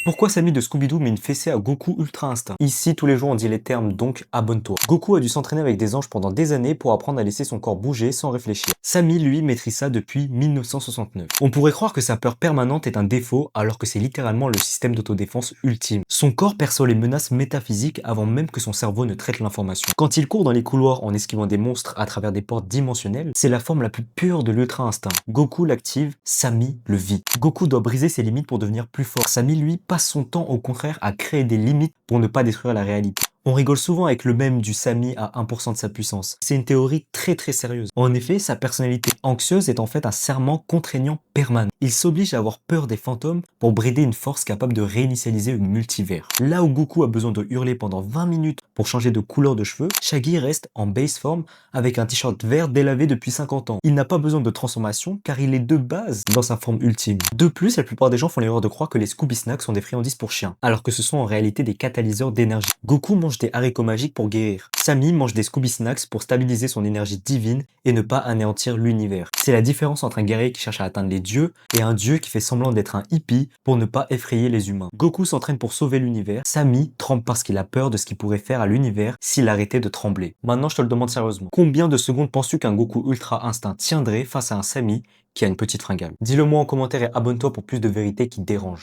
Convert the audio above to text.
Pourquoi Samy de Scooby-Doo met une fessée à Goku Ultra Instinct? Ici, tous les jours, on dit les termes, donc abonne-toi. Goku a dû s'entraîner avec des anges pendant des années pour apprendre à laisser son corps bouger sans réfléchir. Samy, lui, maîtrise ça depuis 1969. On pourrait croire que sa peur permanente est un défaut, alors que c'est littéralement le système d'autodéfense ultime. Son corps perçoit les menaces métaphysiques avant même que son cerveau ne traite l'information. Quand il court dans les couloirs en esquivant des monstres à travers des portes dimensionnelles, c'est la forme la plus pure de l'Ultra Instinct. Goku l'active, Samy le vit. Goku doit briser ses limites pour devenir plus fort. Samy, lui, passe son temps au contraire à créer des limites pour ne pas détruire la réalité. On rigole souvent avec le mème du Samy à 1% de sa puissance. C'est une théorie très sérieuse. En effet, sa personnalité anxieuse est en fait un serment contraignant permanent. Il s'oblige à avoir peur des fantômes pour brider une force capable de réinitialiser le multivers. Là où Goku a besoin de hurler pendant 20 minutes pour changer de couleur de cheveux, Shaggy reste en base form avec un t-shirt vert délavé depuis 50 ans. Il n'a pas besoin de transformation car il est de base dans sa forme ultime. De plus, la plupart des gens font l'erreur de croire que les Scooby Snacks sont des friandises pour chiens, alors que ce sont en réalité des catalyseurs d'énergie. Goku mange des haricots magiques pour guérir. Samy mange des Scooby Snacks pour stabiliser son énergie divine et ne pas anéantir l'univers. C'est la différence entre un guerrier qui cherche à atteindre les dieux et un dieu qui fait semblant d'être un hippie pour ne pas effrayer les humains. Goku s'entraîne pour sauver l'univers. Samy tremble parce qu'il a peur de ce qu'il pourrait faire à l'univers s'il arrêtait de trembler. Maintenant, je te le demande sérieusement. Combien de secondes penses-tu qu'un Goku Ultra Instinct tiendrait face à un Samy qui a une petite fringale? Dis-le moi en commentaire et abonne-toi pour plus de vérités qui dérangent.